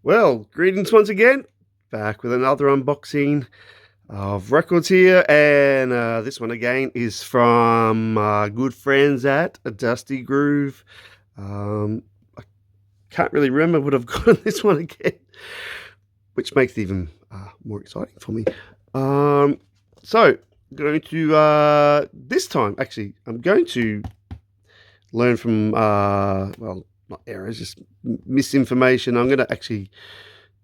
Well, greetings once again. Back with another unboxing of records here, and this one again is from good friends at a Dusty Groove. I can't really remember what I've got on this one again, which makes it even more exciting for me. So, going to this time, actually, I'm going to learn from well, not errors, just misinformation. I'm going to actually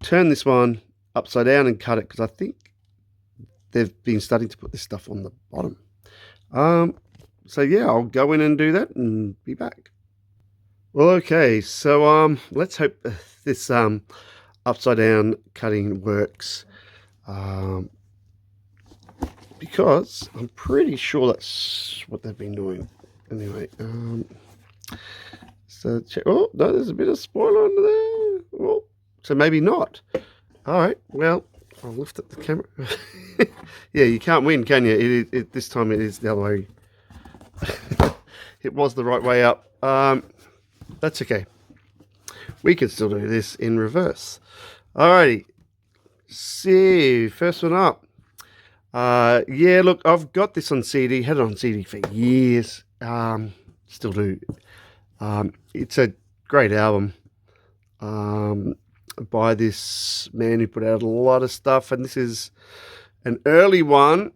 turn this one upside down and cut it because I think they've been starting to put this stuff on the bottom. So yeah, I'll go in and do that and be back. Well, okay, so let's hope this upside down cutting works, because I'm pretty sure that's what they've been doing. Anyway, so check. Oh no, there's a bit of spoiler under there. Oh, so maybe not. All right, well, I'll lift up the camera. Yeah, you can't win, can you? This time it is the other way. It was the right way up. That's okay. We can still do this in reverse. Alrighty. See, first one up. Yeah, look, I've got this on CD. Had it on CD for years. Still do. It's a great album. By this man who put out a lot of stuff, and this is an early one,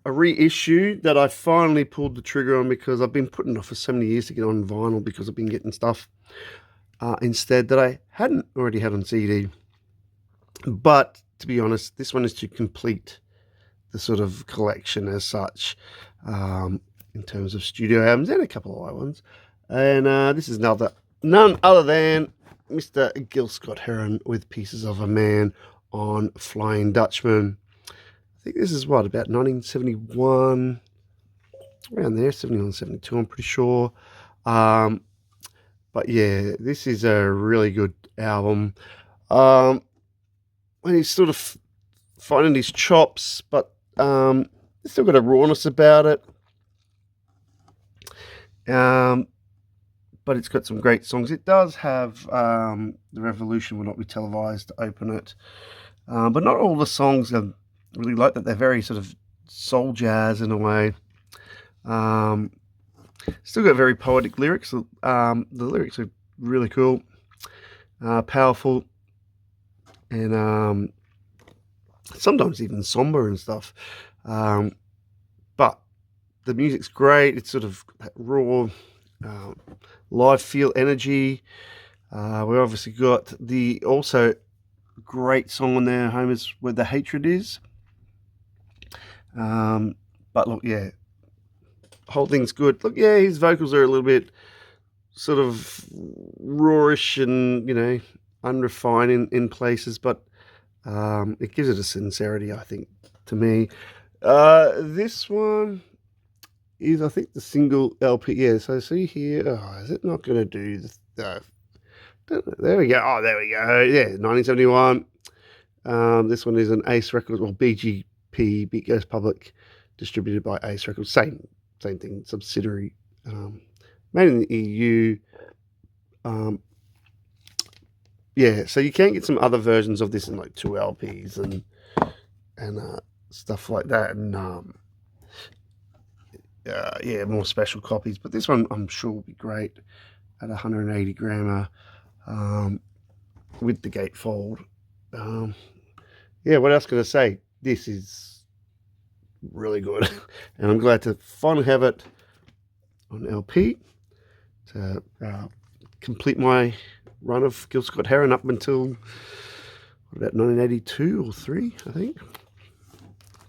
a reissue that I finally pulled the trigger on because I've been putting off for so many years to get on vinyl because I've been getting stuff instead that I hadn't already had on CD. But to be honest, this one is to complete the sort of collection as such, in terms of studio albums and a couple of live ones. And this is none other than Mr. Scott-Heron with Pieces of a Man on Flying Dutchman. I think this is what, about 1971, around there, 71, 72, I'm pretty sure. But yeah, this is a really good album. When he's sort of finding his chops, but it's still got a rawness about it. But it's got some great songs. It does have The Revolution Will Not Be Televised to open it. But not all the songs are really like that. They're very sort of soul jazz in a way. Still got very poetic lyrics. The lyrics are really cool, powerful, and sometimes even somber and stuff. But the music's great. It's sort of that raw, live feel energy. We obviously got the also great song on there, Home Is Where the Hatred Is. But look, yeah, whole thing's good. Look, yeah, his vocals are a little bit sort of rawish and, you know, unrefined in places, but it gives it a sincerity, I think, to me. This one is, I think, the single LP. Yeah, so see here. Oh, is it not going to do the there we go. Oh, there we go. Yeah, 1971. This one is an Ace Records, well, BGP, Beat Goes Public, distributed by Ace Records. Same thing, subsidiary, made in the EU. Yeah, so you can get some other versions of this in like 2 LPs and stuff like that, and yeah, more special copies. But this one I'm sure will be great at 180 grammer, with the gatefold. Yeah, what else can I say? This is really good, and I'm glad to finally have it on LP to complete my run of Scott-Heron up until about 1982 or 3, I think.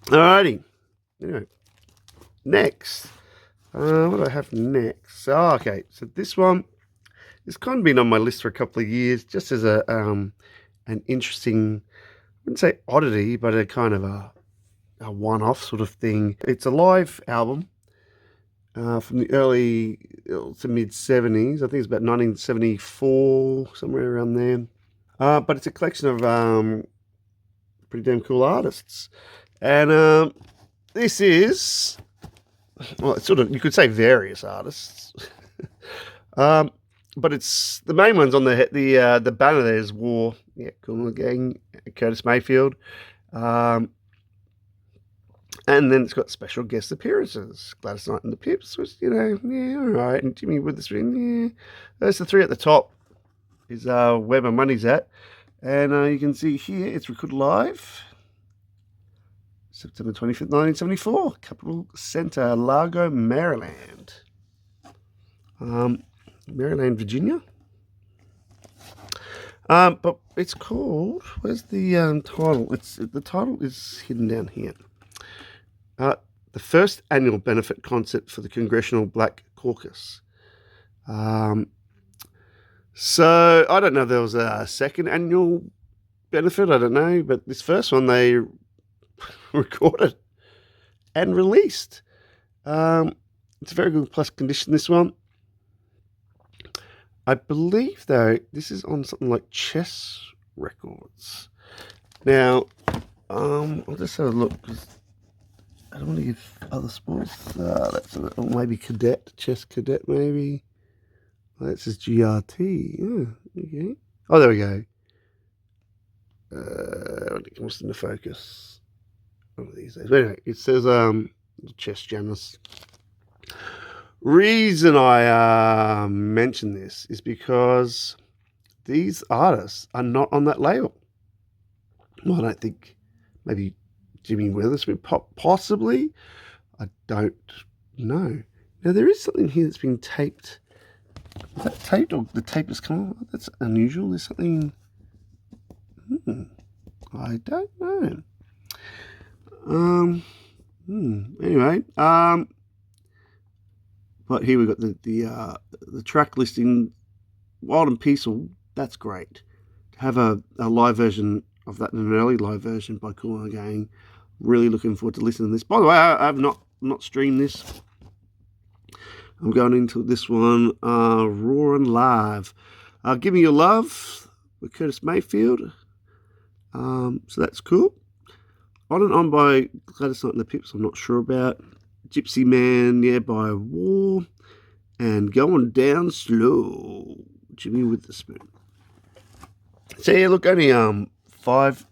Alrighty, anyway, next, what do I have next? Oh, okay, so this one has kind of been on my list for a couple of years, just as a an interesting, I wouldn't say oddity, but a kind of a one-off sort of thing. It's a live album from the early to mid 70s. I think it's about 1974, somewhere around there. But it's a collection of pretty damn cool artists. And this is, well, it's sort of, you could say various artists. but it's the main one's on the banner. There's War, yeah, Cool and the Gang, Curtis Mayfield, and then it's got special guest appearances: Gladys Knight and the Pips, which yeah, all right, and Jimmy Witherspoon, yeah. Those the three at the top is where my money's at, and you can see here it's recorded live. September 25th, 1974, Capitol Center, Largo, Maryland. Maryland, Virginia. But it's called, where's the title? The title is hidden down here. The first annual benefit concert for the Congressional Black Caucus. So I don't know if there was a second annual benefit, I don't know, but this first one they recorded and released. It's a very good plus condition, this one. I believe, though, this is on something like Chess Records. Now, I'll just have a look, because I don't want to give other sports. That's maybe Cadet, Chess Cadet, maybe. That says GRT. Yeah, okay. Oh, there we go. It was in the focus. One of these days. But anyway, it says Chess Jammers. Reason I mention this is because these artists are not on that label. Well, I don't think. Maybe Jimmy Witherspoon, possibly. I don't know. Now there is something here that's been taped. Is that taped, or the tape has come off? That's unusual. There's something. I don't know. Anyway, but here we've got the track listing, Wild and Peaceful. That's great. To have a live version of that, an early live version by Cool and the Gang. Really looking forward to listening to this. By the way, I have not streamed this. I'm going into this one, raw and live. Give Me Your Love with Curtis Mayfield. So that's cool. On and On by Gladys Knight and the Pips, I'm not sure about. Gypsy Man, yeah, by War. And Going Down Slow, Jimmy Witherspoon. So yeah, look, only 5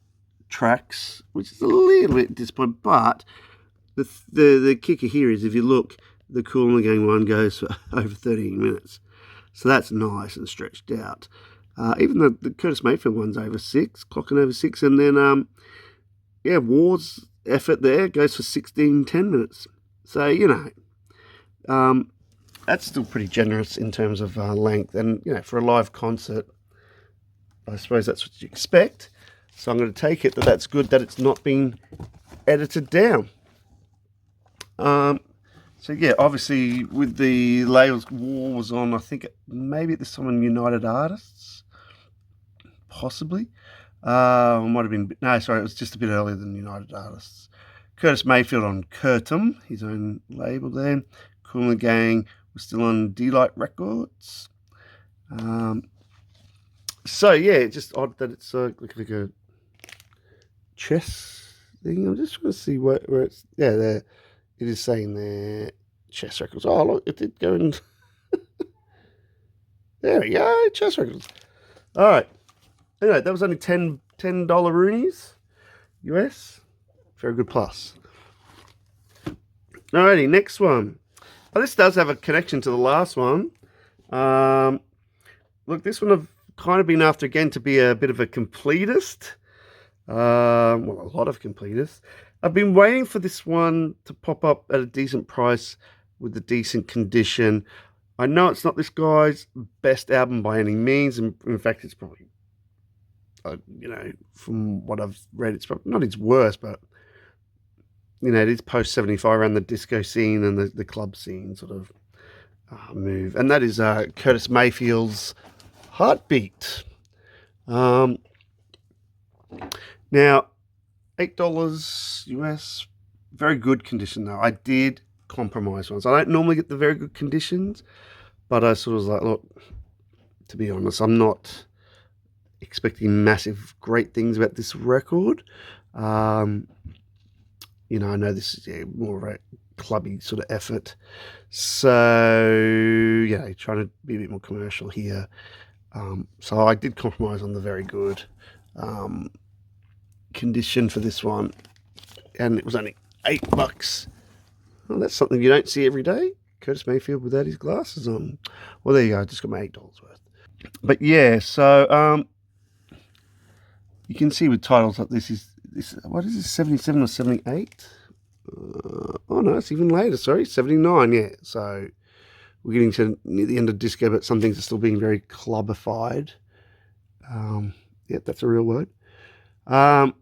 tracks, which is a little bit disappointing, but the kicker here is if you look, the Cool and the Gang one goes for over 13 minutes. So that's nice and stretched out. Even the Curtis Mayfield one's over 6, clocking over 6, and then yeah, War's effort there goes for 10 minutes. So, you know, that's still pretty generous in terms of length. And, you know, for a live concert, I suppose that's what you expect. So I'm going to take it that's good that it's not been edited down. So, yeah, obviously with the labels, War was on, I think, maybe at this time on United Artists. Possibly. Might have been, no, sorry, it was just a bit earlier than United Artists. Curtis Mayfield on Curtum, his own label there. Cool and the Gang was still on D-Light Records. So yeah, it's just odd that it's like a chess thing. I'm just trying to see where it's, yeah, there. It is saying there, Chess Records. Oh, look, it did go in. There we go, Chess Records. All right. Anyway, that was only $10 Roonies US. Very good plus. Alrighty, next one. Oh, this does have a connection to the last one. Look, this one I've kind of been after again to be a bit of a completist. Well, a lot of completists. I've been waiting for this one to pop up at a decent price with a decent condition. I know it's not this guy's best album by any means. In fact, it's probably, you know, from what I've read, it's probably not his worst, but, you know, it is post-75 around the disco scene and the club scene sort of move. And that is Curtis Mayfield's Heartbeat. Now, $8 US, very good condition though. I did compromise once. I don't normally get the very good conditions, but I sort of was like, look, to be honest, I'm not expecting massive great things about this record. You know, I know this is more of a clubby sort of effort. So, yeah, trying to be a bit more commercial here. So I did compromise on the very good condition for this one, and it was only $8. Well, that's something you don't see every day. Curtis Mayfield without his glasses on. Well, there you go. I just got my $8 worth. But yeah, so you can see with titles like this, what is this, 77 or 78? Oh no, it's even later. Sorry, 79. Yeah, so we're getting to near the end of disco, but some things are still being very clubbified. Yeah, that's a real word. But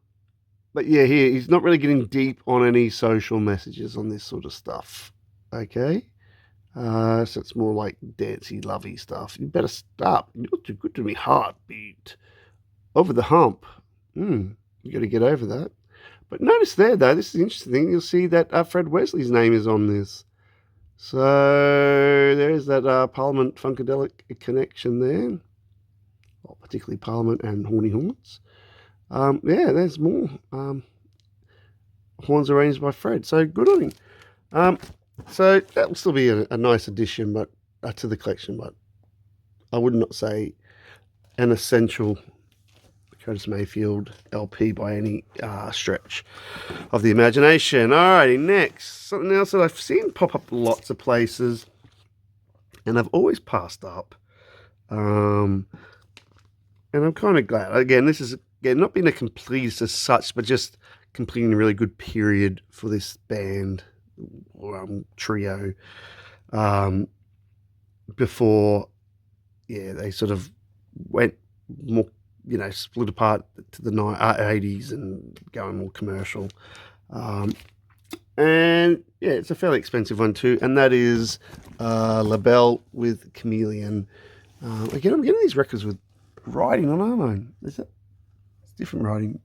yeah, here he's not really getting deep on any social messages on this sort of stuff. Okay. So it's more like dancey, lovey stuff. You better stop. You're too good to me. Heartbeat. Over the hump. You got to get over that. But notice there, though, this is interesting. You'll see that Fred Wesley's name is on this. So there's that Parliament Funkadelic connection there. Well, particularly Parliament and Horny Horns. Yeah, there's more horns arranged by Fred. So good on him. So that will still be a nice addition, but to the collection. But I would not say an essential Curtis Mayfield LP by any stretch of the imagination. Alrighty, next, something else that I've seen pop up lots of places, and I've always passed up. And I'm kind of glad. Again, this is not being a complete as such, but just completing a really good period for this band or trio. Before, yeah, they sort of went more, split apart to the 80s and going more commercial. And yeah, it's a fairly expensive one too, and that is La Belle with Chameleon. Again, I'm getting these records with writing on, aren't I? It's different writing.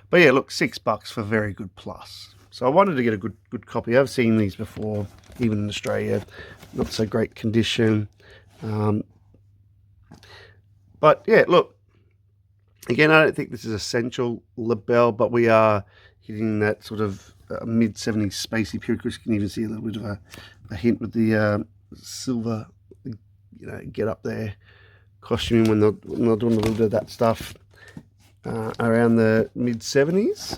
But yeah, look, $6 for very good plus. So I wanted to get a good copy. I've seen these before, even in Australia. Not so great condition. But yeah, look, again, I don't think this is essential La Belle, but we are hitting that sort of mid-70s spacey period, because you can even see a little bit of a hint with the silver, get up there, costuming when they're doing a little bit of that stuff around the mid-70s.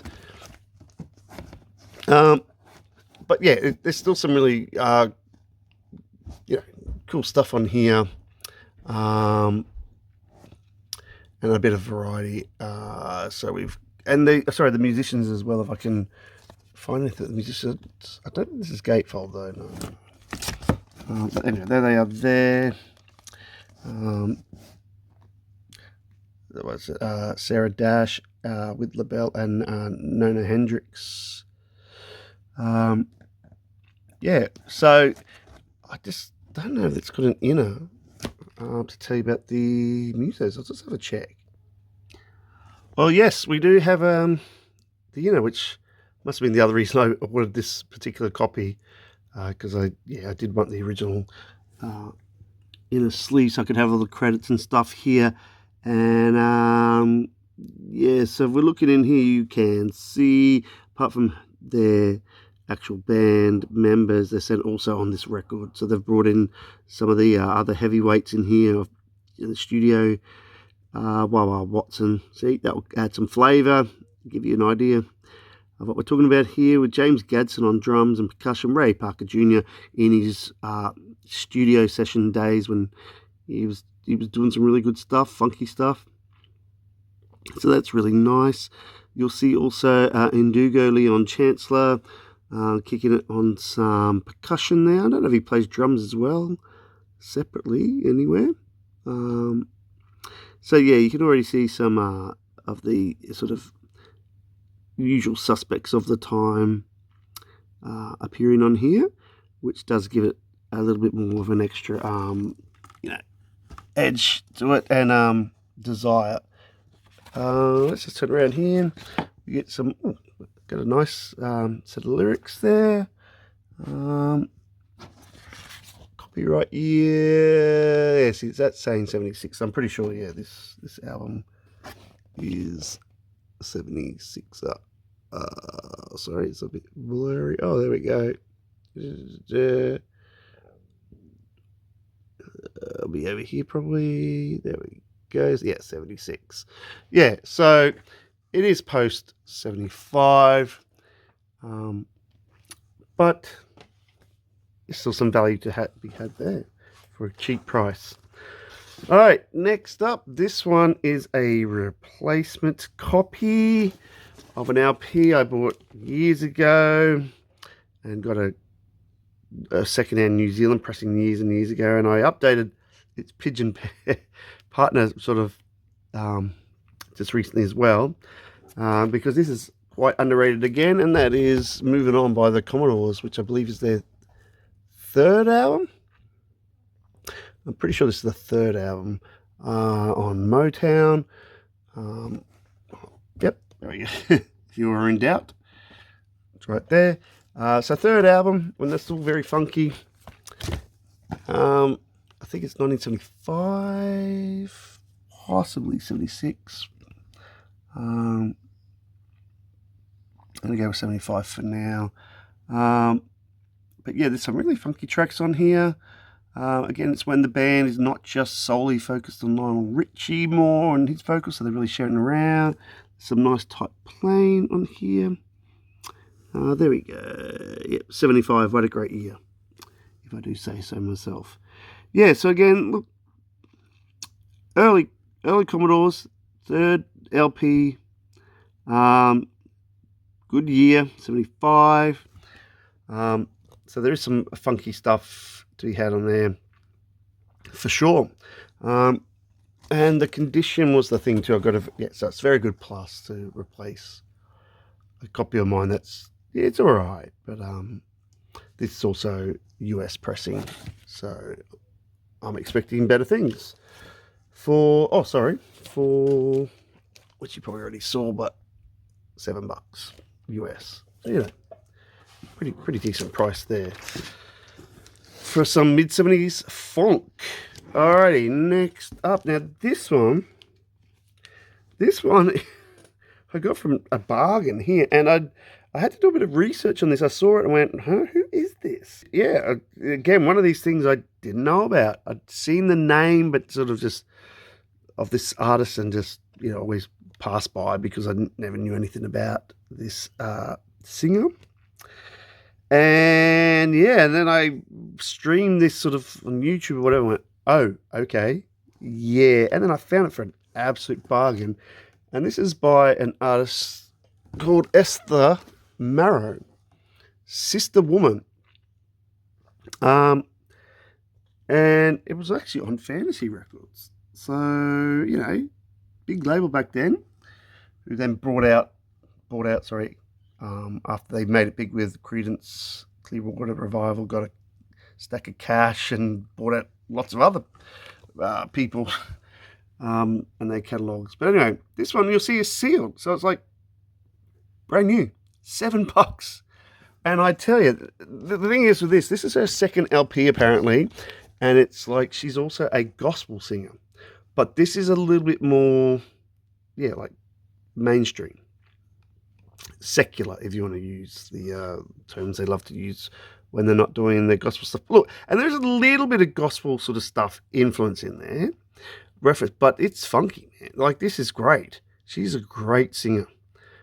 But yeah, there's still some really cool stuff on here, and a bit of variety. So the musicians as well. If I can find anything, the musicians. I don't think this is gatefold though. No. But anyway, there they are. There. There was Sarah Dash with La Belle and Nona Hendrix. Yeah, so I just don't know if it's got an inner to tell you about the musos. I'll just have a check. Well, yes, we do have the inner, which must have been the other reason I ordered this particular copy, because I did want the original inner sleeve so I could have all the credits and stuff here. And yeah, so if we're looking in here, you can see, apart from their actual band members, they're sent also on this record. So they've brought in some of the other heavyweights in here in the studio. Wawa Watson. See, that will add some flavour, give you an idea of what we're talking about here, with James Gadsden on drums and percussion, Ray Parker Jr. in his studio session days when he was doing some really good stuff, funky stuff. So that's really nice. You'll see also Indugo Leon Chancellor kicking it on some percussion there. I don't know if he plays drums as well, separately anywhere. So yeah, you can already see some of the sort of usual suspects of the time appearing on here, which does give it a little bit more of an extra edge to it and desire. Let's just turn around here and we get some, got a nice set of lyrics there. Copyright year, yeah, see, that's saying 76. I'm pretty sure, yeah, this album is 76. Oh, sorry, it's a bit blurry. Oh, there we go. I'll be over here probably. There we go. Yeah, 76. Yeah, so it is post 75. But there's still some value to be had there for a cheap price. All right, next up, this one is a replacement copy of an LP I bought years ago and got a second-hand New Zealand pressing years and years ago, and I updated its pigeon partner sort of just recently as well, because this is quite underrated again, and that is Moving On by the Commodores, which I believe is their third album. I'm pretty sure this is the third album on Motown. Yep, there we go. If you were in doubt, it's right there. So third album, when they're still very funky. I think it's 1975, possibly 76. I'm going to go with 75 for now. But yeah, there's some really funky tracks on here. Again, it's when the band is not just solely focused on Lionel Richie more and his vocals, so they're really sharing around. Some nice tight playing on here. There we go. Yep, 75. What a great year, if I do say so myself. Yeah, so again, look, early Commodores, third LP. Good year, 75. So there is some funky stuff to be had on there for sure. And the condition was the thing too. I've got to, yeah, so it's very good plus to replace a copy of mine that's, yeah, it's all right, but this is also US pressing, so I'm expecting better things for which you probably already saw, but $7 US. So, you know, pretty decent price there for some mid-70s funk. Alrighty, next up. Now this one I got from a bargain here, and I had to do a bit of research on this. I saw it and went, huh, who is this? Yeah, again, one of these things I didn't know about. I'd seen the name, but sort of just of this artist and just, you know, always passed by because I never knew anything about this singer. And yeah, and then I streamed this sort of on YouTube or whatever and went, oh, okay, yeah. And then I found it for an absolute bargain. And this is by an artist called Esther Marrow, Sister Woman. And it was actually on Fantasy Records. So, you know, big label back then, who then brought out, after they made it big with Creedence Clearwater Revival, got a stack of cash and bought out lots of other people and their catalogs. But anyway, this one you'll see is sealed, so it's like brand new, $7. And I tell you, the thing is with this is her second LP apparently, and it's like she's also a gospel singer, but this is a little bit more, yeah, like mainstream. Secular, if you want to use the terms they love to use when they're not doing their gospel stuff. Look, and there's a little bit of gospel sort of stuff influence in there, reference, but it's funky, man. Like, this is great. She's a great singer.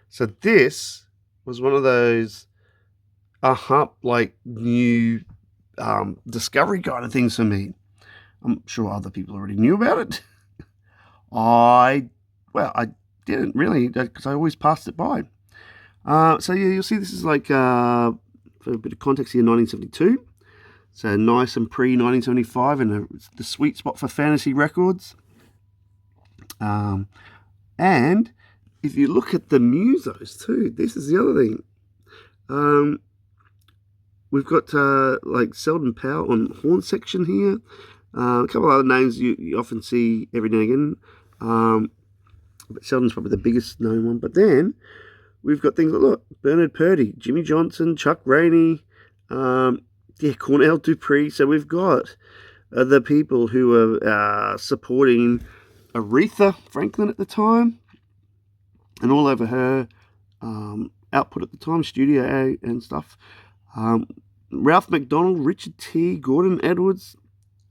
So this was one of those like new discovery kind of things for me. I'm sure other people already knew about it. I didn't really, because I always passed it by. So yeah, you'll see this is like, for a bit of context here, 1972. So nice and pre-1975, and the sweet spot for Fantasy Records. And if you look at the musos too, this is the other thing. We've got like Selden Powell on horn section here. A couple other names you often see every now and again. But Selden's probably the biggest known one. But then we've got things like, look, Bernard Purdie, Jimmy Johnson, Chuck Rainey, Cornell Dupree. So we've got the people who were supporting Aretha Franklin at the time, and all over her output at the time, Studio A and stuff. Ralph McDonald, Richard T, Gordon Edwards.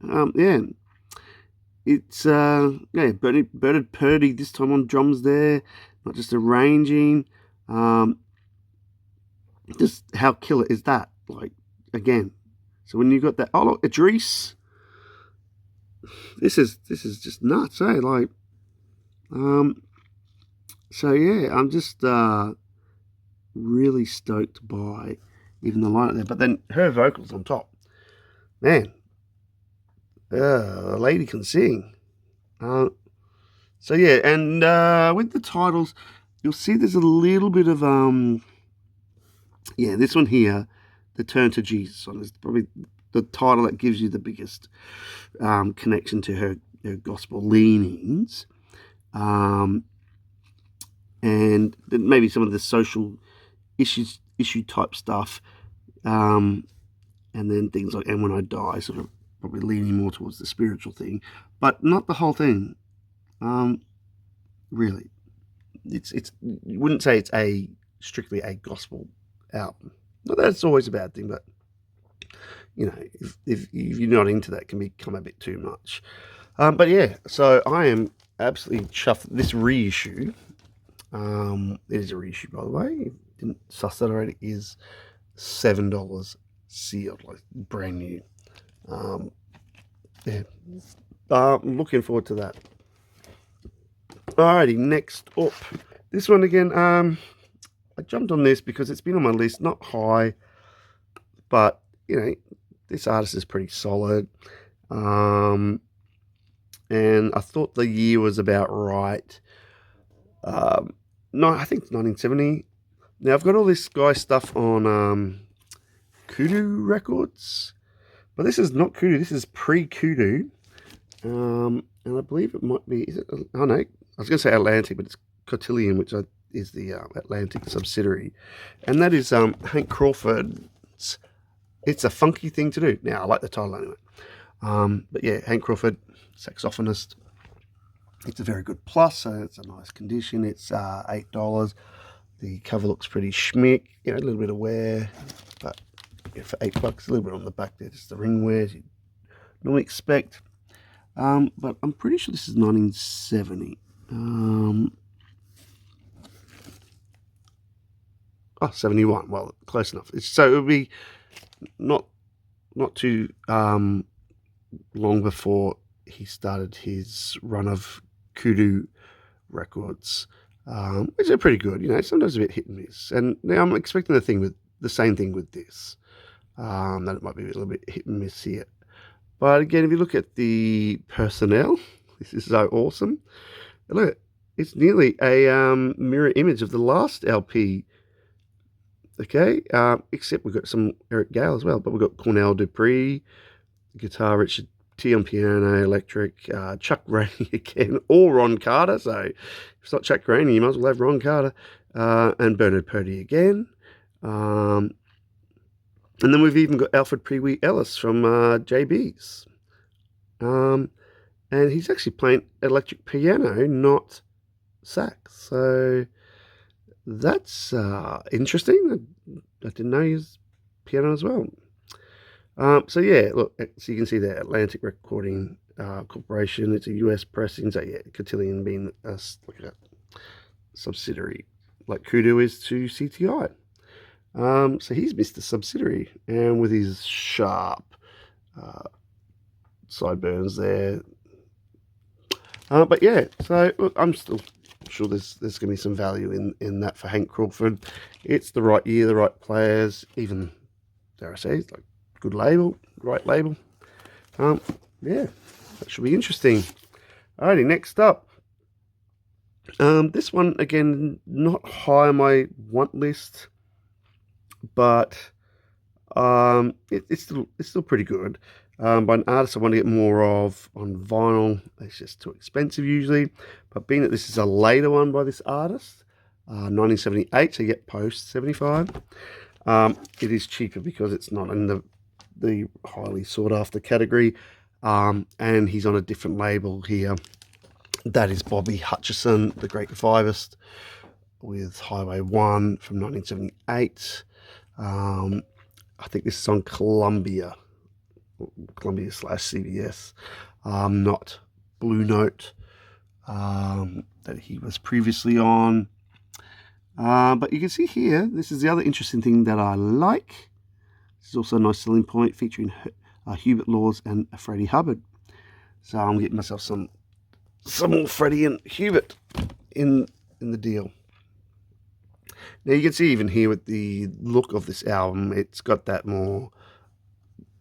Yeah, it's Bernard Purdy this time on drums there, not just arranging. Just how killer is that? Like, again, so when you got that, oh look, Idris, this is just nuts, eh? Like, so yeah, I'm just really stoked by even the lineup there. But then her vocals on top, man, the lady can sing. So yeah, and with the titles, you'll see there's a little bit of this one here, the Turn to Jesus one, is probably the title that gives you the biggest connection to her gospel leanings, and maybe some of the social issue type stuff, and then things like "And When I Die," sort of probably leaning more towards the spiritual thing, but not the whole thing. Really, it's you wouldn't say it's strictly a gospel album. Well, that's always a bad thing, but you know, if you're not into that, it can become a bit too much. But yeah, so I am absolutely chuffed. This reissue, it is a reissue, by the way. Didn't suss that already. It is $7 sealed, like brand new. Yeah, looking forward to that. Alrighty, next up, this one again. I jumped on this because it's been on my list, not high, but you know, this artist is pretty solid. And I thought the year was about right. No, I think it's 1970. Now I've got all this guy stuff on Kudu Records, but this is not Kudu. This is pre-Kudu, and I believe it might be. Is it? Oh no, I was going to say Atlantic, but it's Cotillion, which is the Atlantic subsidiary, and that is Hank Crawford's. It's a funky thing to do. Now I like the title anyway. But yeah, Hank Crawford, saxophonist. It's a very good plus, so it's a nice condition. It's $8. The cover looks pretty schmick, you know, a little bit of wear, but yeah, for $8, a little bit on the back there, just the ring wear you normally expect. But I'm pretty sure this is 1970. 71. Well, close enough. So it would be not too long before he started his run of Kudu Records, which are pretty good. You know, sometimes a bit hit and miss. And now I'm expecting the same thing with this. That it might be a little bit hit and miss here. But again, if you look at the personnel, this is so awesome. Look, it's nearly a mirror image of the last LP. Okay, except we've got some Eric Gale as well, but we've got Cornell Dupree, guitar, Richard T on piano, electric, Chuck Rainey again, or Ron Carter. So if it's not Chuck Rainey, you might as well have Ron Carter, and Bernard Purdy again. And then we've even got Alfred Pee-wee Ellis from JB's. And he's actually playing electric piano, not sax. So that's interesting. I didn't know he was piano as well. So yeah, look, so you can see there, Atlantic Recording Corporation. It's a US pressing. So yeah, Cotillion being like a subsidiary, like Kudu is to CTI. So he's Mr. Subsidiary, and with his sharp sideburns there. But yeah, so look, I'm still sure there's going to be some value in that for Hank Crawford. It's the right year, the right players, even, dare I say, it's like good label, right label. Yeah, that should be interesting. Alrighty, next up. This one, again, not high on my want list, but it's still pretty good. By an artist I want to get more of on vinyl. It's just too expensive usually. But being that this is a later one by this artist, 1978, so yet post 75, it is cheaper because it's not in the highly sought after category, and he's on a different label here. That is Bobby Hutcherson, the great revivist. with Highway 1 from 1978. I think this is on Columbia / CBS, not Blue Note, that he was previously on. But you can see here, this is the other interesting thing that I like. This is also a nice selling point, featuring Hubert Laws and Freddie Hubbard. So I'm getting myself some more Freddie and Hubert in the deal. Now you can see even here with the look of this album, it's got that more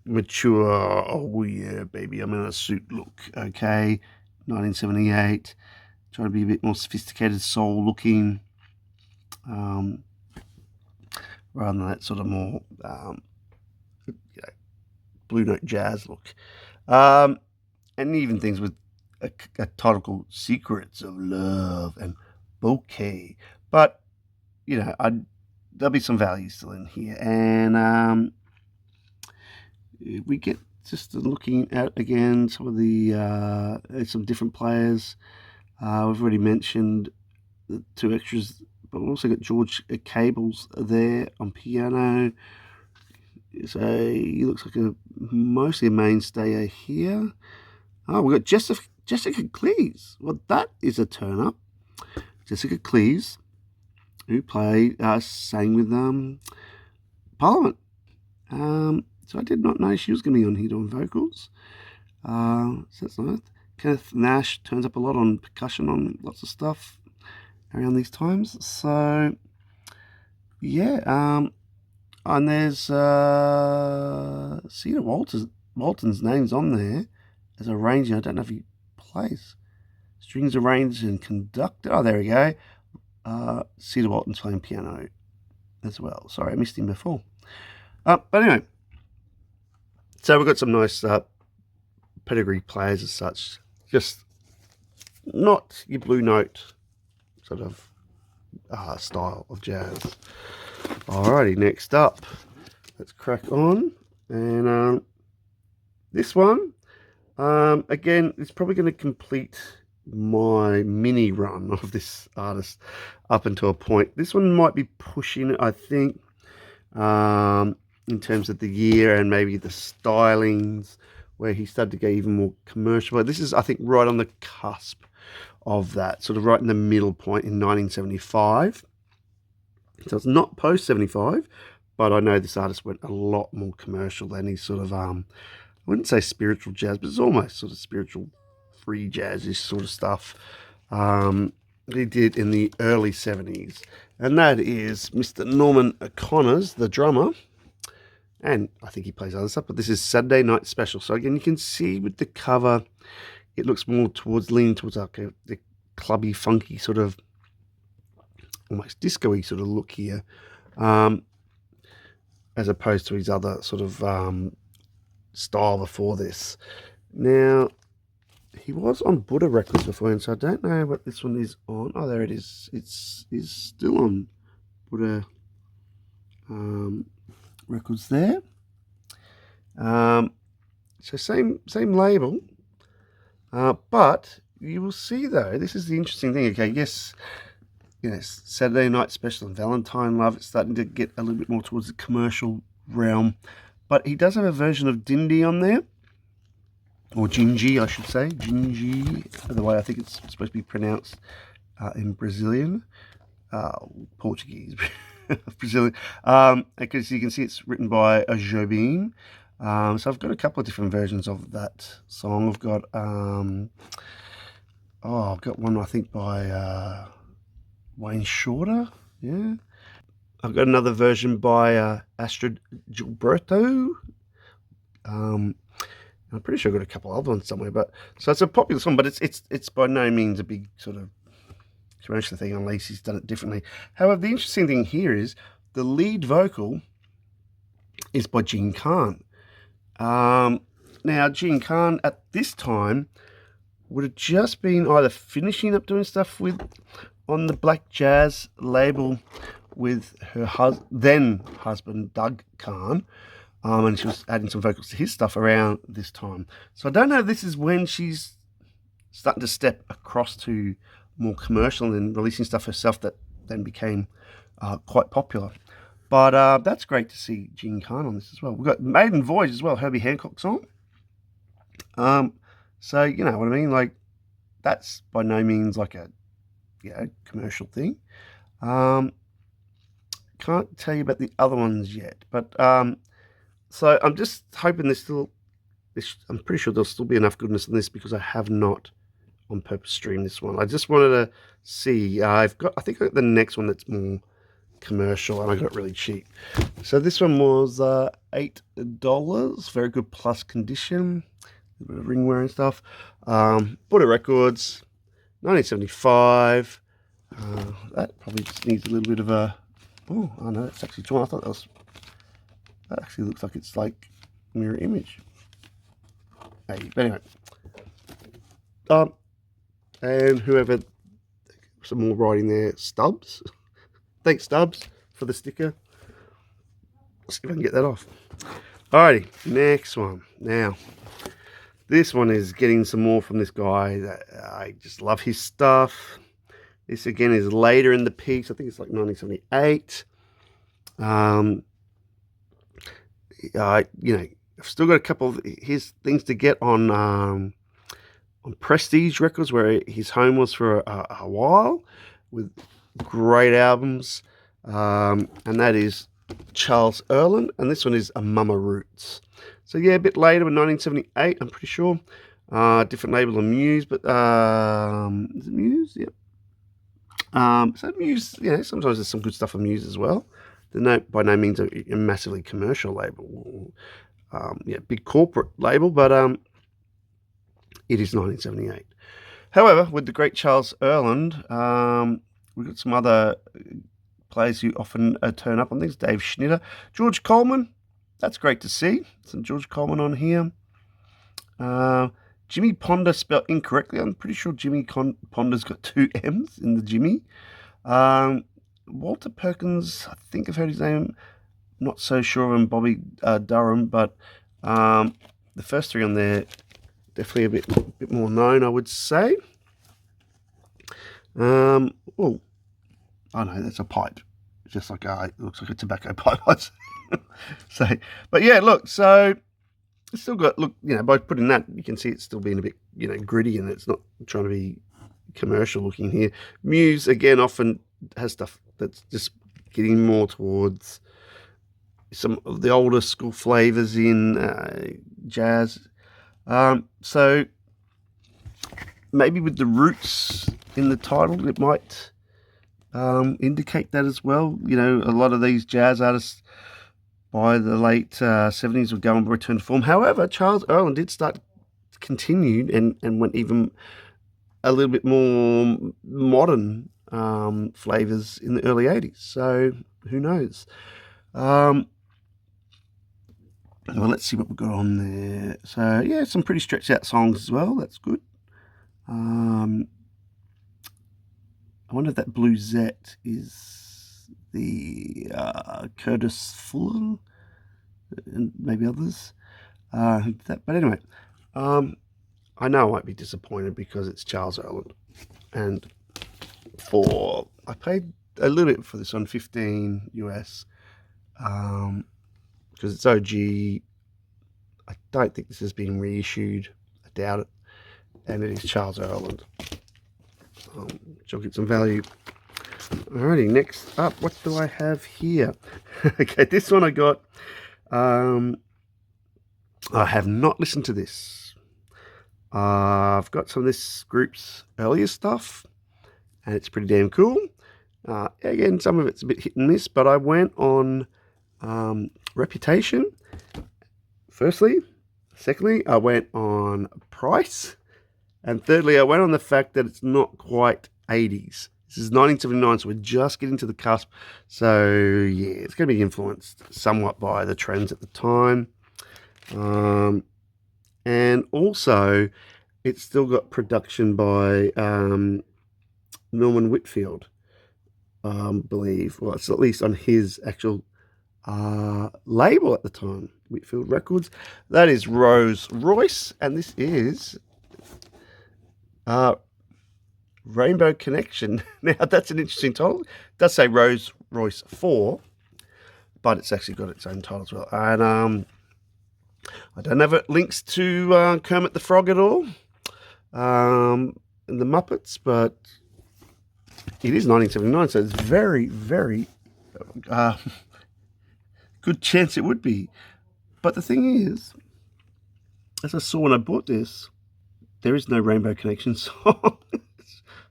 mature, oh yeah baby, I'm in a suit look, okay, 1978, trying to be a bit more sophisticated, soul looking, rather than that sort of more Blue Note jazz look. And even things with a title called Secrets of Love and Bouquet. But, you know, there'll be some value still in here. And we get just looking at, again, some of the, some different players. We've already mentioned the two extras, but we've also got George Cables there on piano. So he looks like mostly a mainstay here. Oh, we've got Jessica Cleese. Well, that is a turn up. Jessica Cleese, who sang with Parliament. So I did not know she was going to be on here doing vocals. So that's nice. Kenneth Nash turns up a lot on percussion on lots of stuff around these times. So yeah, and there's Cedar Walton's name's on there as arranger. I don't know if he plays. Strings arranger and conductor. Oh, there we go. Cedar Walton's playing piano as well. Sorry, I missed him before. But anyway, so we've got some nice pedigree players as such. Just not your Blue Note sort of style of jazz. Alrighty, next up, let's crack on. And this one, again, it's probably going to complete my mini run of this artist up until a point. This one might be pushing it, I think, in terms of the year and maybe the stylings, where he started to get even more commercial. But this is, I think, right on the cusp of that, sort of right in the middle point in 1975. So it's not post-75, but I know this artist went a lot more commercial than his sort of, I wouldn't say spiritual jazz, but it's almost sort of spiritual free jazz-ish sort of stuff he did in the early 70s. And that is Mr. Norman Connors, the drummer. And I think he plays other stuff, but this is Saturday Night Special. So again, you can see with the cover, it looks more leaning towards like the clubby, funky sort of, almost disco-y sort of look here, as opposed to his other sort of style before this. Now, he was on Buddha Records before, and so I don't know what this one is on. Oh, there it is. It's still on Buddha Records there. So same label, but you will see though, this is the interesting thing. Okay, yes, you know, Saturday Night Special and Valentine Love, it's starting to get a little bit more towards the commercial realm, but he does have a version of Dindy on there, or Gingy, I should say, Gingy, the way I think it's supposed to be pronounced in Brazilian, Portuguese, Brazilian, because you can see it's written by Jobim. So I've got a couple of different versions of that song. I've got I've got one I think by Wayne Shorter, yeah. I've got another version by Astrid Gilberto. I'm pretty sure I've got a couple other ones somewhere, but so it's a popular song, but it's by no means a big sort of commercial thing unless he's done it differently. However, the interesting thing here is the lead vocal is by Gene Khan. Now, Gene Khan at this time would have just been either finishing up doing stuff on the Black Jazz label with her then husband, Doug Khan, and she was adding some vocals to his stuff around this time. So I don't know if this is when she's starting to step across to more commercial and releasing stuff herself that then became quite popular. But that's great to see Gene Khan on this as well. We've got Maiden Voyage as well, Herbie Hancock song. So you know what I mean? Like, that's by no means like a commercial thing. Can't tell you about the other ones yet, but so I'm just hoping I'm pretty sure there'll still be enough goodness in this, because I have not on purpose streamed this one. I just wanted to see. I think I got the next one that's more commercial, and I got it really cheap. So this one was $8. Very good plus condition. A bit of ringware and stuff. Buddha Records, 1975. That probably just needs a little bit of a... Oh, no, it's actually torn. I thought that actually looks like it's like mirror image. Hey, but anyway. And whoever... Some more writing there. Stubbs. Thanks, Stubbs, for the sticker. Let's see if I can get that off. Alrighty, next one. Now, this one is getting some more from this guy. I just love his stuff. This again is later in the piece. I think it's like 1978. You know, I've still got a couple of his things to get on Prestige Records, where his home was for a while, with great albums. And that is Charles Erland, and this one is A Mama Roots. So yeah, a bit later, in 1978, I'm pretty sure. Different label than Muse, but is it Muse? Yep. So Muse, you know, sometimes there's some good stuff on Muse as well. They're by no means a massively commercial label, big corporate label, but it is 1978. However, with the great Charles Erland, we've got some other players who often turn up on things. Dave Schnitter, George Coleman. That's great to see. Some George Coleman on here. Jimmy Ponder spelled incorrectly. I'm pretty sure Jimmy Ponder's got 2 M's in the Jimmy. Walter Perkins, I think I've heard his name. Not so sure of him. Bobby Durham, but the first 3 on there, definitely a bit more known, I would say. Oh, I know, that's a pipe. It's just like it looks like a tobacco pipe. So, but yeah, look, so it's still got, look, you know, by putting that, you can see it's still being a bit, you know, gritty, and it's not trying to be commercial looking here. Muse, again, often has stuff that's just getting more towards some of the older school flavors in jazz. So maybe with the roots in the title, it might indicate that as well. You know, a lot of these jazz artists by the late 70s would go and return to form. However, Charles Erland did continued and went even a little bit more modern flavors in the early 80s. So who knows? Well, let's see what we've got on there. So yeah, some pretty stretched out songs as well. That's good. I wonder if that Bluesette is the Curtis Fuller and maybe others. But anyway, I know I won't be disappointed because it's Charles Erland, and I paid a little bit for this one, $15 US, because it's OG. I don't think this has been reissued. I doubt it, and it is Charles Erland. She'll get some value. Alrighty, next up, what do I have here? Okay, this one I got. I have not listened to this. I've got some of this group's earlier stuff, and it's pretty damn cool. Again, some of it's a bit hit and miss, but I went on reputation, firstly. Secondly, I went on price. And thirdly, I went on the fact that it's not quite 80s. This is 1979, so we're just getting to the cusp. So, yeah, it's going to be influenced somewhat by the trends at the time. And also, it's still got production by Norman Whitfield, I believe. Well, it's at least on his actual label at the time, Whitfield Records. That is Rose Royce, and this is Rainbow Connection. Now, that's an interesting title. It does say Rolls Royce 4, but it's actually got its own title as well. And I don't have links to Kermit the Frog at all, and the Muppets, but it is 1979, so it's very, very good chance it would be. But the thing is, as I saw when I bought this, there is no Rainbow Connection song.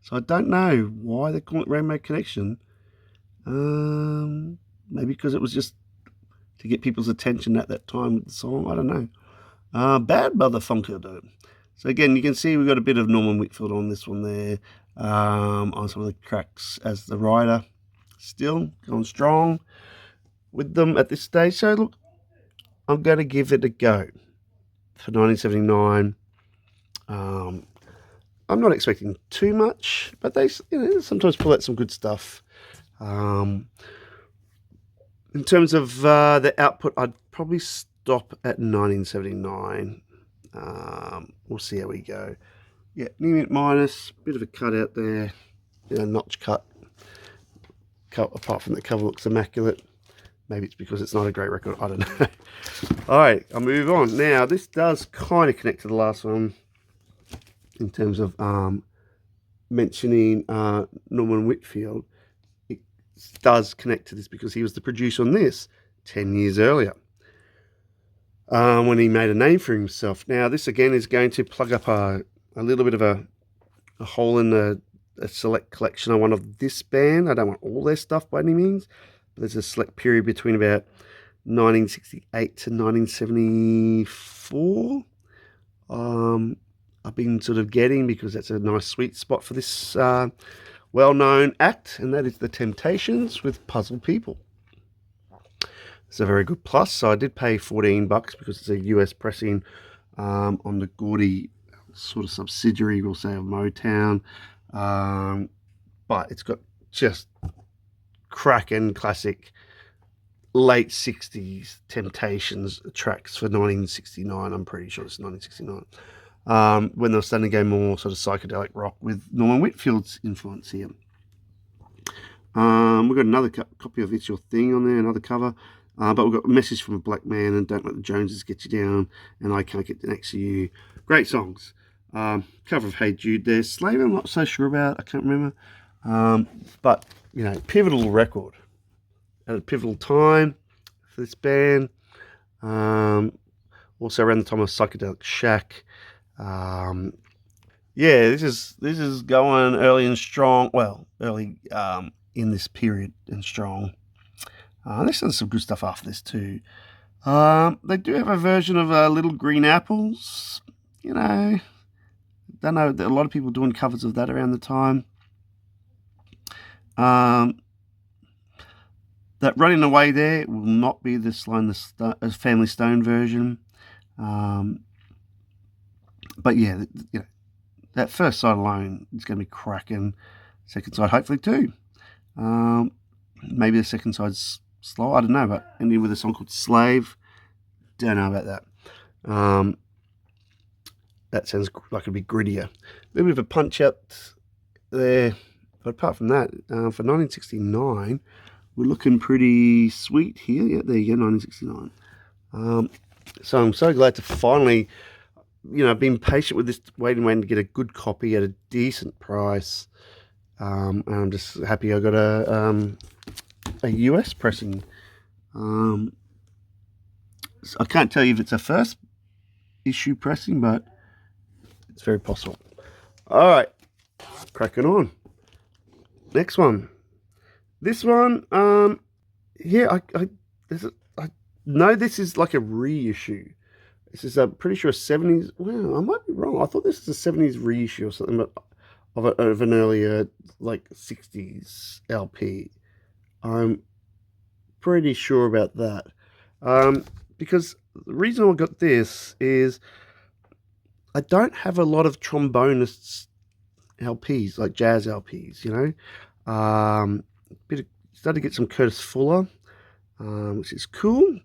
So I don't know why they call it Rainbow Connection. Maybe because it was just to get people's attention at that time with the song. I don't know. Bad Mother Funker though. So again, you can see we've got a bit of Norman Whitfield on this one there. On some of the tracks as the rider. Still going strong with them at this stage. So look, I'm going to give it a go for 1979. I'm not expecting too much, but they sometimes pull out some good stuff. In terms of the output, I'd probably stop at 1979. We'll see how we go. Yeah, near minus, bit of a cut out there, notch cut. Apart from the cover looks immaculate. Maybe it's because it's not a great record. I don't know. All right, I'll move on. Now, this does kind of connect to the last one in terms of mentioning Norman Whitfield. It does connect to this because he was the producer on this 10 years earlier when he made a name for himself. Now, this again is going to plug up a little bit of a hole in a select collection I want of this band. I don't want all their stuff by any means, but there's a select period between about 1968 to 1974 I've been sort of getting, because that's a nice sweet spot for this well-known act, and that is The Temptations with Puzzle People. It's a very good plus. So I did pay $14 because it's a US pressing on the Gordy sort of subsidiary, we'll say, of Motown. But it's got just cracking classic late 60s Temptations tracks for 1969. I'm pretty sure it's 1969. When they were starting to go more sort of psychedelic rock with Norman Whitfield's influence here. We've got another copy of It's Your Thing on there, another cover. But we've got A Message from a Black Man and Don't Let the Joneses Get You Down and I Can't Get Next to You. Great songs. Cover of Hey Jude there. Slave, I'm not so sure about. I can't remember. But, pivotal record at a pivotal time for this band. Also around the time of Psychedelic Shack. This is going early and strong. Well, early in this period and strong. There's some good stuff after this too. They do have a version of Little Green Apples. Don't know, a lot of people doing covers of that around the time. That Running Away there will not be the Family Stone version. But yeah, that first side alone is going to be cracking. Second side, hopefully too. Maybe the second side's slow. I don't know, but ending with a song called Slave. Don't know about that. That sounds like it'd be grittier. A little bit of a punch out there. But apart from that, for 1969, we're looking pretty sweet here. Yeah, there you go, 1969. So I'm so glad to finally, been patient with this, waiting to get a good copy at a decent price. And I'm just happy I got a US pressing. So I can't tell you if it's a first issue pressing, but it's very possible. All right, cracking on. Next one. This one, I know this is like a reissue. This is, pretty sure, a 70s. Well, I might be wrong. I thought this was a 70s reissue or something, but of an earlier, like, 60s LP. I'm pretty sure about that. Because the reason I got this is I don't have a lot of trombonists LPs, like jazz LPs, Started to get some Curtis Fuller, which is cool.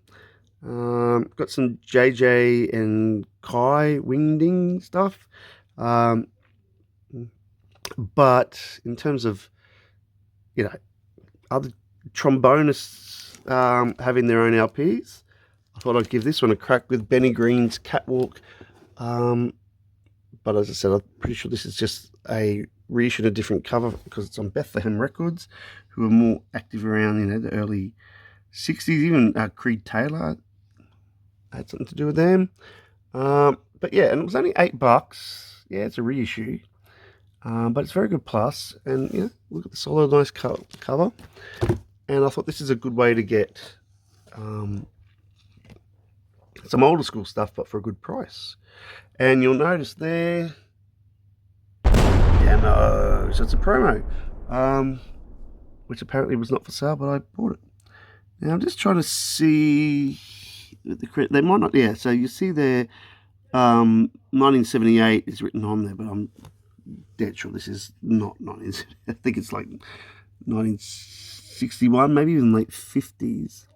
Got some JJ and Kai Wingding stuff. But in terms of, you know, other trombonists having their own LPs, I thought I'd give this one a crack with Benny Green's Catwalk. But as I said, I'm pretty sure this is just a reissue, a different cover, because it's on Bethlehem Records, who are more active around, the early 60s. Even Creed Taylor had something to do with them. But yeah, and it was only $8. Yeah, it's a reissue. But it's very good plus. And, look at the solid, nice cover. And I thought this is a good way to get some older school stuff, but for a good price. And you'll notice there, no, so it's a promo, which apparently was not for sale, but I bought it. Now I'm just trying to see, they might not, yeah, so you see there, 1978 is written on there, but I'm dead sure this is not 1978. I think it's like 1961, maybe even late 50s.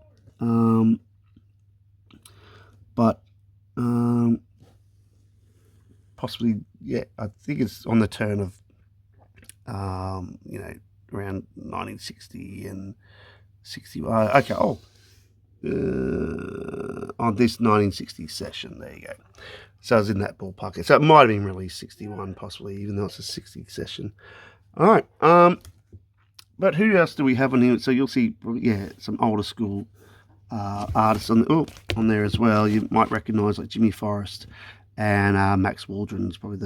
But possibly, yeah, I think it's on the turn of, around 1960 and 61. Okay, on this 1960 session, there you go. So I was in that ballpark. So it might have been released 61, possibly, even though it's a 60 session. All right, but who else do we have on here? So you'll see, yeah, some older school artists on there as well. You might recognise like Jimmy Forrest and Max Waldron's probably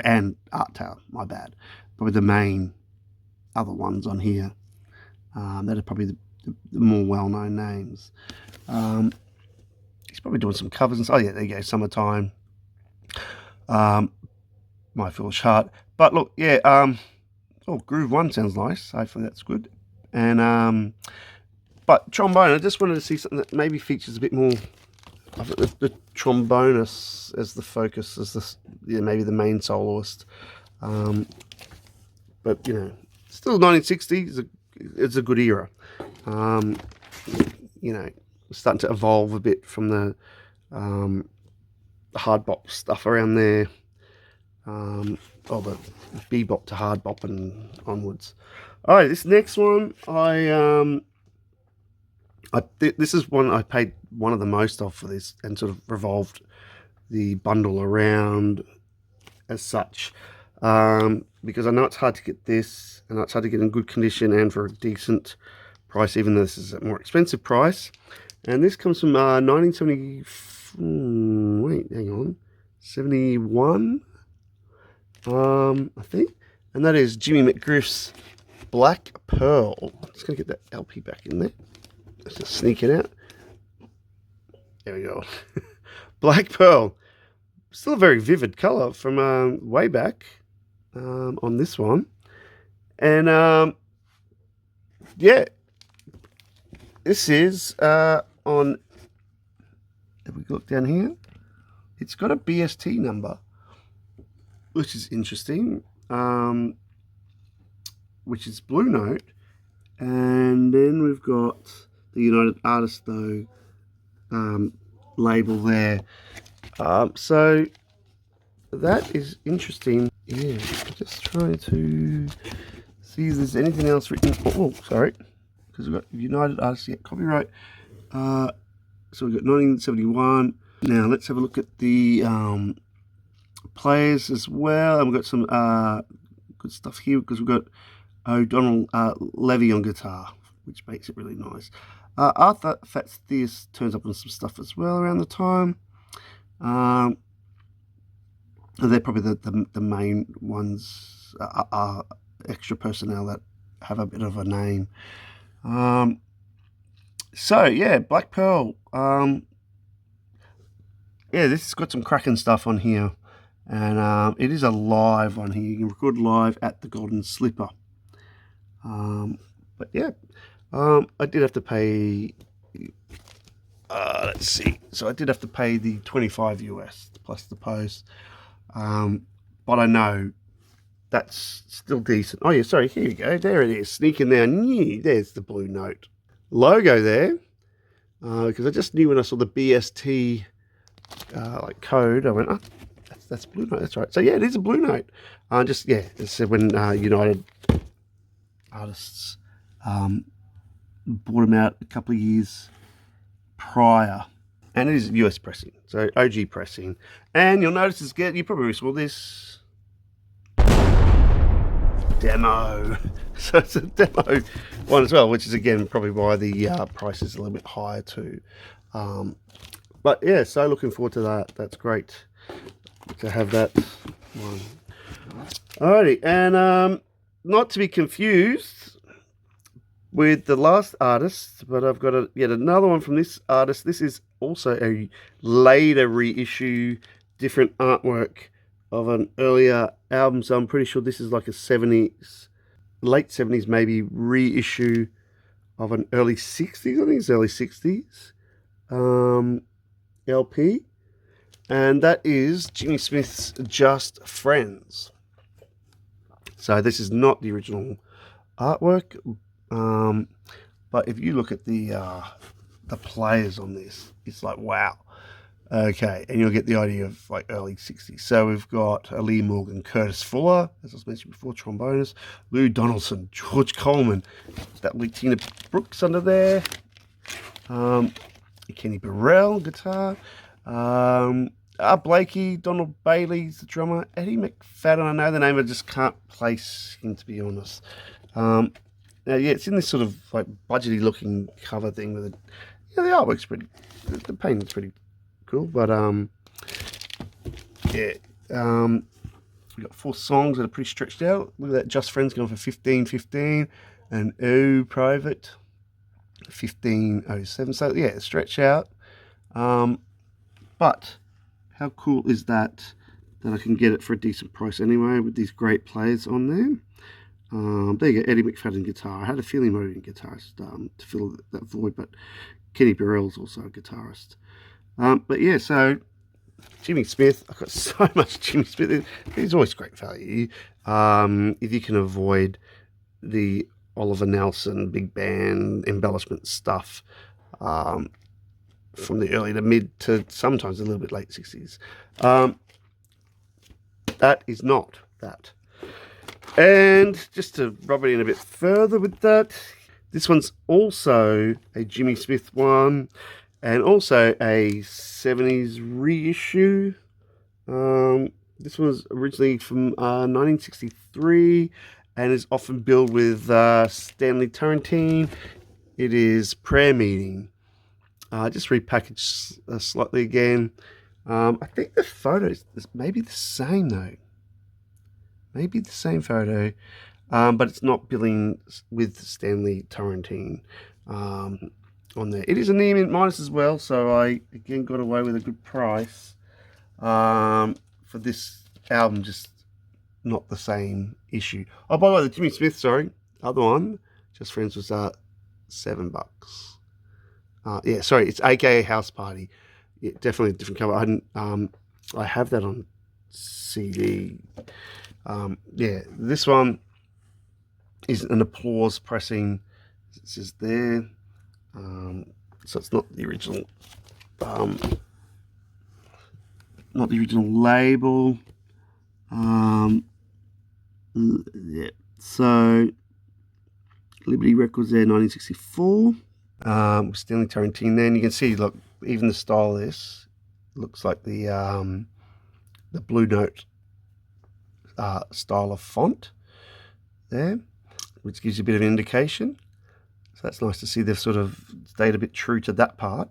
and Art Taylor, my bad. Probably the main other ones on here. That are probably the more well-known names. He's probably doing some covers and stuff. Oh yeah, there you go, Summertime. My Foolish Heart. But look, yeah, Groove One sounds nice. Hopefully that's good. And but trombone, I just wanted to see something that maybe features a bit more of the trombonist as the focus, as maybe the main soloist. But still 1960 it's a good era. Starting to evolve a bit from the hard bop stuff around there. The bebop to hard bop and onwards. All right, this next one, this is one I paid one of the most of for this, and sort of revolved the bundle around as such, because I know it's hard to get this, and it's hard to get in good condition and for a decent price, even though this is a more expensive price. And this comes from 1970. Wait, hang on, 71. I think, and that is Jimmy McGriff's Black Pearl. I'm just gonna get that LP back in there. Let's just sneak it out. There we go. Black Pearl. Still a very vivid colour from way back on this one. And yeah, this is on, if we look down here, it's got a BST number, which is interesting, which is Blue Note. And then we've got the United Artists, though, label there. So that is interesting. Yeah, just trying to see if there's anything else written. Oh, sorry, because we've got United Artists, yeah, copyright. So we've got 1971. Now let's have a look at the players as well. And we've got some good stuff here, because we've got O'Donnell Levy on guitar, which makes it really nice. Arthur Fathius turns up on some stuff as well around the time. They're probably the main ones, are extra personnel that have a bit of a name. So yeah, Black Pearl. Yeah, this has got some cracking stuff on here, and it is a live one here. You can record live at the Golden Slipper. But yeah, I did have to pay, let's see, so I did have to pay the $25 US plus the post, but I know that's still decent. Oh yeah, sorry, here we go, there it is, sneaking down. There's the Blue Note logo there, because I just knew when I saw the BST like code, I went, I that's Blue Note. That's right. So yeah, it is a Blue Note. Just yeah, it said when United Artists bought them out a couple of years prior, and it is US pressing, so OG pressing. And you'll notice you probably saw this demo, so it's a demo one as well, which is again probably why the price is a little bit higher too. But yeah, so looking forward to that. That's great to have that one. Alrighty, and not to be confused with the last artist, but I've got yet another one from this artist. This is also a later reissue, different artwork of an earlier album. So I'm pretty sure this is like a 70s, late 70s maybe, reissue of an early 60s. I think it's early 60s LP. And that is Jimmy Smith's Just Friends. So this is not the original artwork. But if you look at the players on this, it's like, wow. Okay, and you'll get the idea of like early 60s. So we've got Lee Morgan, Curtis Fuller, as I was mentioned before, trombonist, Lou Donaldson, George Coleman, that Tina Brooks under there, Kenny Burrell, guitar, Blakey, Donald Bailey's the drummer, Eddie McFadden, I know the name, I just can't place him, to be honest. Now, yeah, it's in this sort of like budgety looking cover thing with it. Yeah, the artwork's pretty, the painting's pretty cool, but yeah, we got 4 songs that are pretty stretched out. Look at that, Just Friends going for 15:15, and Oh Private 15:07. So yeah, stretch out. But how cool is that I can get it for a decent price anyway with these great players on there. There you go, Eddie McFadden guitar. I had a feeling he might have been a guitarist to fill that void, but Kenny Burrell's also a guitarist. But yeah, so Jimmy Smith, I've got so much Jimmy Smith. He's always great value. If you can avoid the Oliver Nelson big band embellishment stuff from the early to mid to sometimes a little bit late 60s. That is not that. And just to rub it in a bit further with that, this one's also a Jimmy Smith one, and also a 70s reissue. This was originally from 1963 and is often billed with Stanley Turrentine. It is Prayer Meeting. Just repackaged slightly again. I think the photo is maybe the same though. Maybe the same photo, but it's not billing with Stanley Turrentine on there. It is a near mint minus as well, so I again got away with a good price for this album, just not the same issue. Oh, by the way, the Jimmy Smith, sorry, other one, Just Friends, was $7. Yeah, sorry, it's AKA House Party. Yeah, definitely a different cover. I have that on CD. Yeah, this one is an Applause pressing. It says there, so it's not the original, label. Yeah, so Liberty Records there, 1964. Stanley Turrentine there, and you can see, look, even the style of this looks like the Blue Note style of font there, which gives you a bit of an indication. So that's nice to see they've sort of stayed a bit true to that part.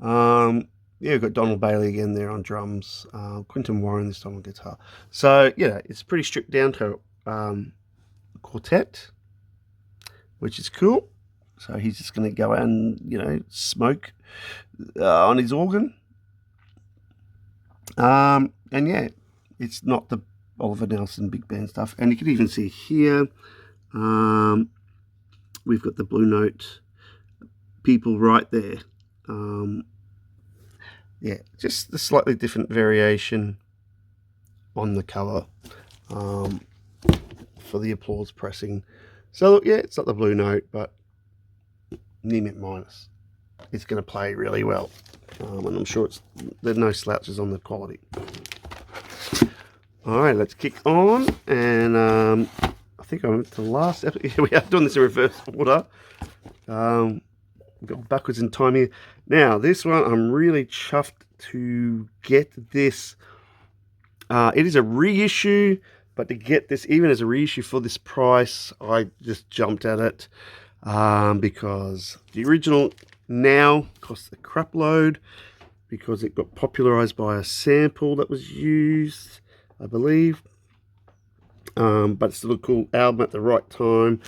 Yeah, we've got Donald Bailey again there on drums, Quinton Warren this time on guitar. So yeah, it's pretty stripped down to quartet, which is cool. So he's just going to go out and, smoke on his organ. And yeah, it's not the Oliver Nelson big band stuff. And you can even see here, we've got the Blue Note people right there. Yeah, just a slightly different variation on the cover for the Applause pressing. So look, yeah, it's not the Blue Note, but near mint minus. It's going to play really well, and I'm sure there's no slouches on the quality. All right, let's kick on. And I think I went to the last episode. Yeah, we are doing this in reverse order. We've got backwards in time here. Now, this one, I'm really chuffed to get this. It is a reissue, but to get this, even as a reissue for this price, I just jumped at it because the original now costs a crap load because it got popularized by a sample that was used, I believe. But it's still a cool album at the right time,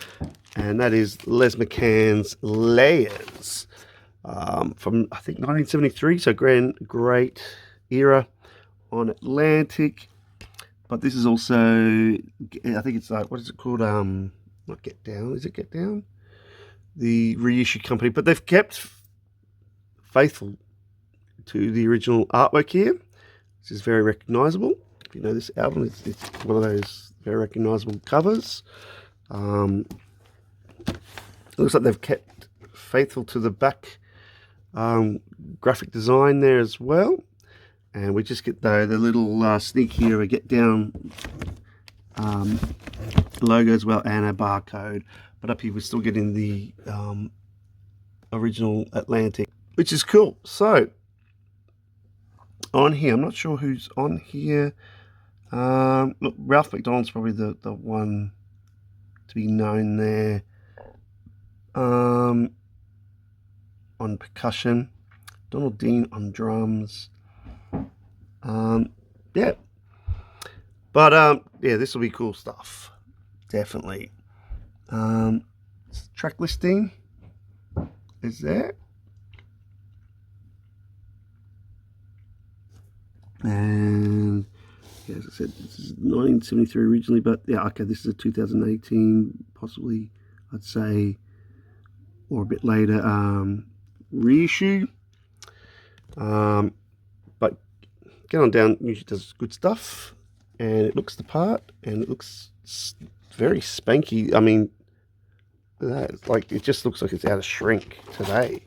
and that is Les McCann's Layers from, I think, 1973, so great era on Atlantic. But this is also, I think it's like, what is it called? Not Get Down, is it Get Down? The reissue company, but they've kept faithful to the original artwork here, which is very recognizable. If you know this album, it's one of those very recognizable covers. It looks like they've kept faithful to the back graphic design there as well. And we just get the little sneak here, a Get Down logo as well, and a barcode. But up here we're still getting the original Atlantic, which is cool. So on here, I'm not sure who's on here. Look, Ralph McDonald's probably the one to be known there. On percussion, Donald Dean on drums. Yeah, but yeah, this will be cool stuff, definitely. Track listing is there, and yeah, as I said, this is 1973 originally, but yeah, okay, this is a 2018, possibly, I'd say, or a bit later, reissue. But Get On Down usually does good stuff, and it looks the part, and it looks very spanky. I mean, like, it just looks like it's out of shrink today.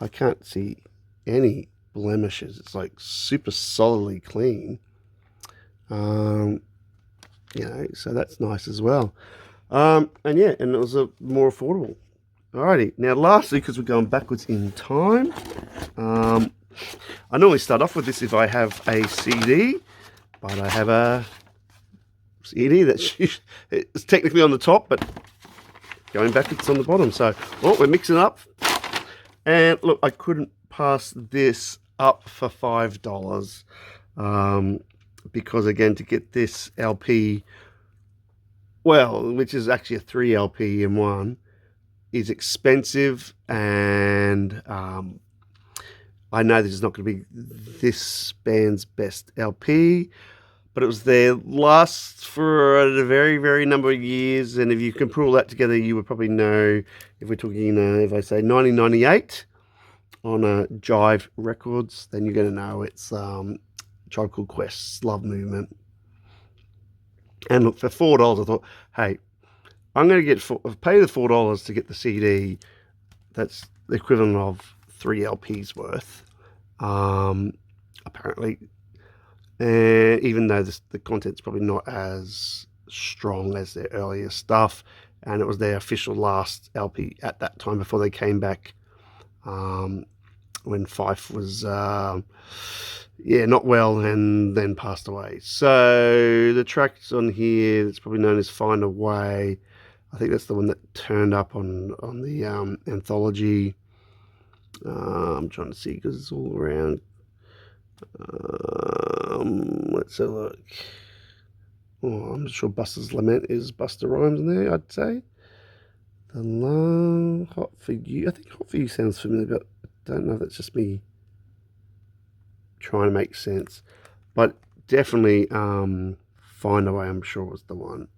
I can't see any blemishes. It's like super solidly clean. You know, so that's nice as well. And yeah, and it was a more affordable. Alrighty, now lastly, because we're going backwards in time, I normally start off with this if I have a CD, but I have a CD that's it's technically on the top, but going backwards on the bottom. So, well, we're mixing up. And look, I couldn't pass this up for $5. Because again, to get this LP, well, which is actually a 3 LP in one, is expensive, and I know this is not going to be this band's best LP, but it was their last for a very, very number of years, and if you can put all that together, you would probably know, if we're talking, if I say 1998 on Jive Records, then you're going to know it's Tribe Called Quest's Love Movement. And look, for $4, I thought, hey, I'm going to pay the $4 to get the CD. That's the equivalent of 3 LPs worth, apparently. And even though the content's probably not as strong as their earlier stuff, and it was their official last LP at that time before they came back, when Fife was, not well, and then passed away. So the tracks on here, it's probably known as Find a Way. I think that's the one that turned up on the anthology. I'm trying to see because it's all around. Let's have a look. Oh, I'm not sure Buster's Lament is Buster Rhymes in there, I'd say. The Love, Hot For You. I think Hot For You sounds familiar, but I don't know if that's just me trying to make sense. But definitely Find a Way, I'm sure, was the one.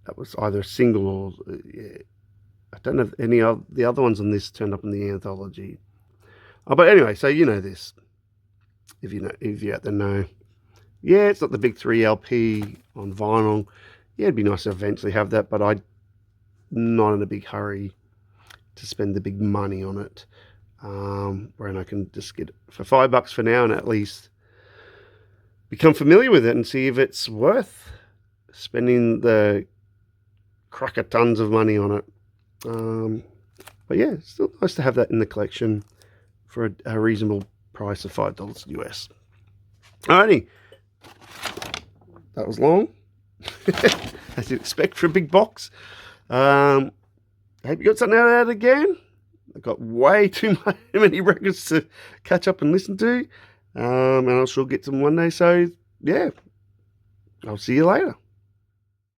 That was either a single or, yeah. I don't know if any of the other ones on this turned up in the anthology. But anyway, so you know this. If you out there know. Yeah, it's not the big 3 LP on vinyl. Yeah, it'd be nice to eventually have that, but I'm not in a big hurry to spend the big money on it. Where I can just get it for $5 for now, and at least become familiar with it and see if it's worth spending the cracker tons of money on it. But yeah, it's still nice to have that in the collection for a reasonable price of $5 US. Alrighty, that was long, as you'd expect for a big box. I hope you got something out of that again. I've got way too many records to catch up and listen to, and I'll sure get some one day. So yeah, I'll see you later.